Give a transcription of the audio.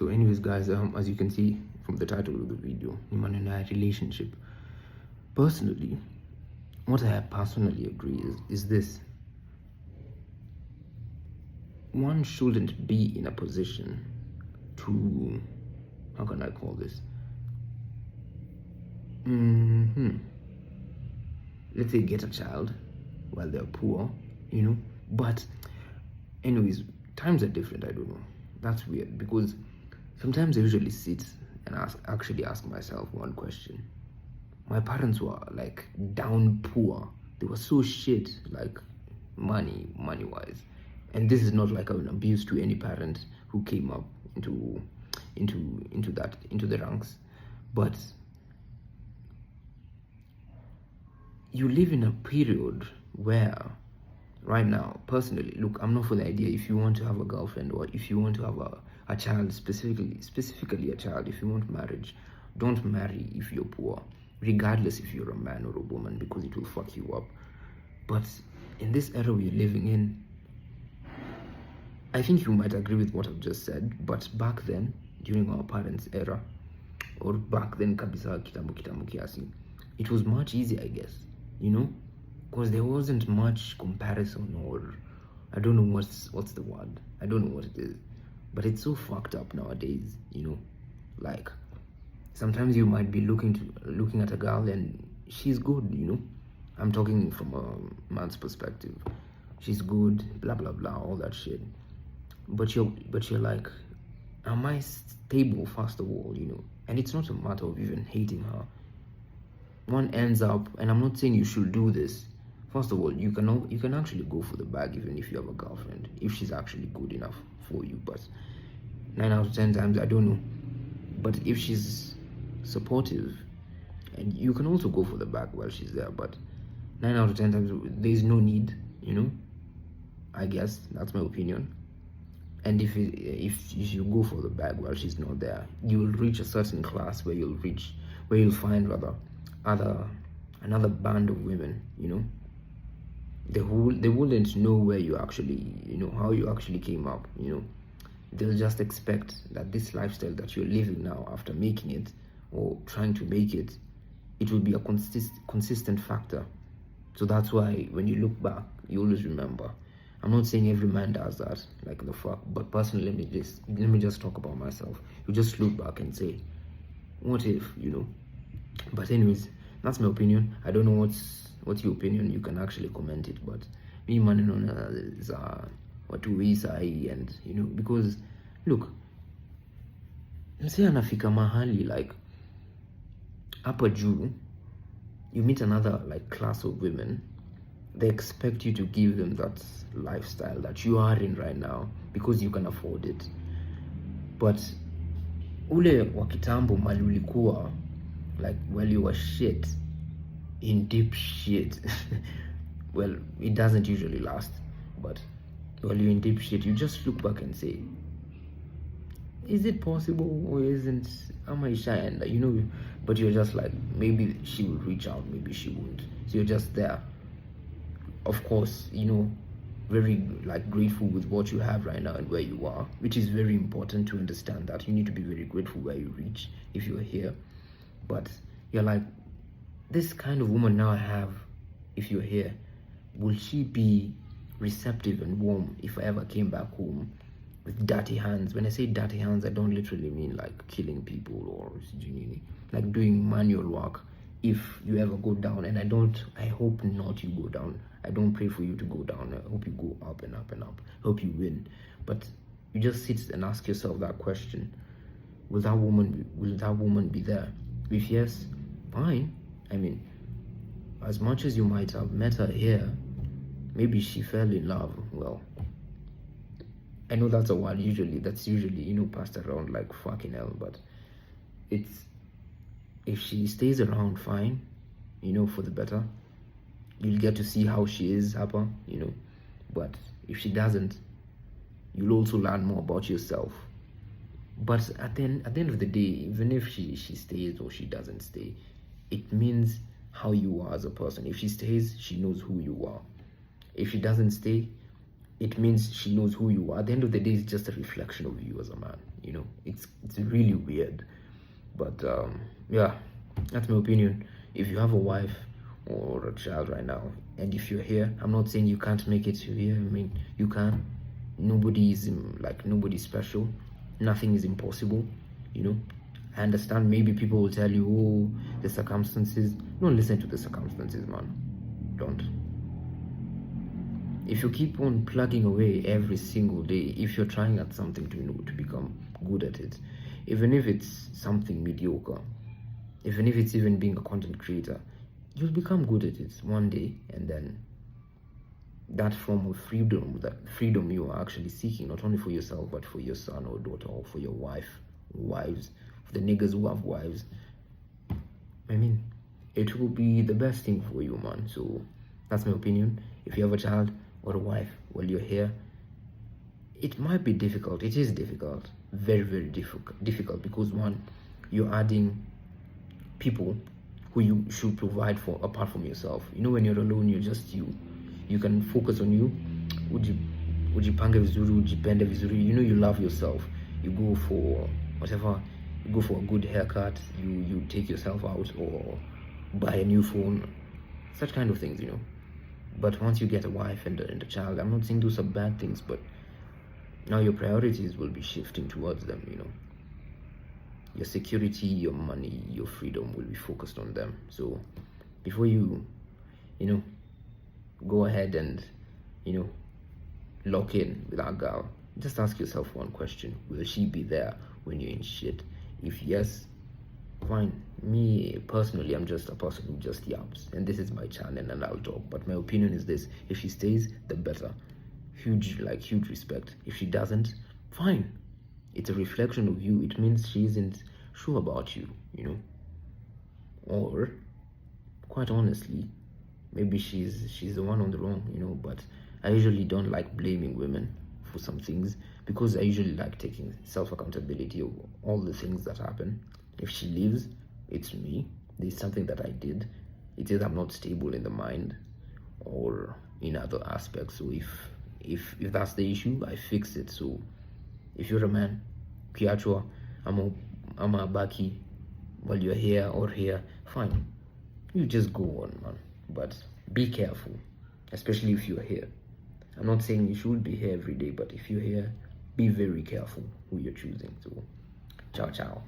So anyways guys, as you can see from the title of the video, human and I relationship. Personally, what I personally agree is this: one shouldn't be in a position to, how can I call this, let's say get a child while they're poor, but anyways, times are different. I don't know, that's weird, because sometimes I usually sit and actually ask myself one question. My parents were like down poor, they were so shit, like money wise, and this is not like an abuse to any parent who came up into the ranks, but you live in a period where right now, personally, look, I'm not for the idea if you want to have a girlfriend or if you want to have a child, specifically a child, if you want marriage, don't marry if you're poor, regardless if you're a man or a woman, because it will fuck you up. But in this era we're living in, I think you might agree with what I've just said, but back then, during our parents' era, or back then kabisa kitambo kiasi, it was much easier, I guess, because there wasn't much comparison, or I don't know what's the word, I don't know what it is, but it's so fucked up nowadays. Like sometimes you might be looking at a girl and she's good, I'm talking from a man's perspective, she's good, blah blah blah, all that shit, but you're like, am I stable, first of all? And it's not a matter of even hating her. One ends up, and I'm not saying you should do this. First of all, you can actually go for the bag even if you have a girlfriend, if she's actually good enough for you. But 9 out of 10 times, I don't know. But if she's supportive, and you can also go for the bag while she's there. But 9 out of 10 times, there's no need. I guess that's my opinion. And if you go for the bag while she's not there, you'll reach a certain class where you'll find rather another band of women, they wouldn't know where you actually, how you actually came up, they'll just expect that this lifestyle that you're living now, after making it or trying to make it, it will be a consistent factor. So that's why when you look back, you always remember. I'm not saying every man does that, like the fuck, but personally, let me just talk about myself. You just look back and say, what if, But anyways, that's my opinion. I don't know what's your opinion. You can actually comment it. But me, man, is what we say, and because look, msee anafika mahali like hapa juu, you meet another like class of women, they expect you to give them that lifestyle that you are in right now because you can afford it. But ule wa kitambo mali ulikuwa, like while you were shit, in deep shit, well, it doesn't usually last, but while you're in deep shit, you just look back and say, is it possible or isn't, am I shy? And but you're just like, maybe she will reach out, maybe she won't, so you're just there. Of course, very like grateful with what you have right now and where you are, which is very important to understand that you need to be very grateful where you reach if you're here. But you're like, this kind of woman now I have, if you're here, will she be receptive and warm if I ever came back home with dirty hands? When I say dirty hands, I don't literally mean like killing people or like doing manual work. If you ever go down, and I hope not you go down, I don't pray for you to go down, I hope you go up and up and up, I hope you win. But you just sit and ask yourself that question: will that woman be there? If yes, fine. I mean, as much as you might have met her here, maybe she fell in love. Well, I know that's a word that's usually passed around like fucking hell, but it's, if she stays around, fine, for the better. You'll get to see how she is, Hapa, but if she doesn't, you'll also learn more about yourself. But at the end of the day, even if she stays or she doesn't stay, it means how you are as a person. If she stays, she knows who you are. If she doesn't stay, it means she knows who you are. At the end of the day, it's just a reflection of you as a man, you know. It's really weird. But yeah, that's my opinion. If you have a wife or a child right now, and if you're here, I'm not saying you can't make it to here. I mean, you can. Nobody is like, nobody's special. Nothing is impossible, you know. I understand maybe people will tell you, oh, the circumstances. Don't listen to the circumstances, man. Don't. If you keep on plugging away every single day, if you're trying at something to, you know, to become good at it, even if it's something mediocre, even if it's even being a content creator, you'll become good at it one day, and then that form of freedom, that freedom you are actually seeking, not only for yourself but for your son or daughter, or for your wives, for the niggas who have wives, I mean, it will be the best thing for you, man. So that's my opinion. If you have a child or a wife while you're here, it might be difficult. It is difficult, very, very difficult, because one, you're adding people who you should provide for apart from yourself. You know, when you're alone, you're just you. You can focus on you. Ujipanga vizuri, ujipende vizuri. You know, you love yourself. You go for whatever. You go for a good haircut. You take yourself out, or buy a new phone. Such kind of things, you know. But once you get a wife and a child, I'm not saying those are bad things, but now your priorities will be shifting towards them, you know. Your security, your money, your freedom will be focused on them. So before you know, go ahead and, you know, lock in with that girl, just ask yourself one question: will she be there when you're in shit? If yes, fine. Me personally, I'm just a person who just yaps, and this is my channel and I'll talk. But my opinion is this: if she stays, the better. Huge respect. If she doesn't, fine. It's a reflection of you. It means she isn't sure about you, you know. Or, quite honestly, maybe she's the one on the wrong, you know. But I usually don't like blaming women for some things, because I usually like taking self-accountability of all the things that happen. If she leaves, it's me. There's something that I did. It is I'm not stable in the mind or in other aspects. So if that's the issue, I fix it. So if you're a man, kiachwa, I'm a baki while you're here or here, fine. You just go on, man. But be careful, especially if you're here. I'm not saying you should be here every day, but if you're here, be very careful who you're choosing. So, ciao, ciao.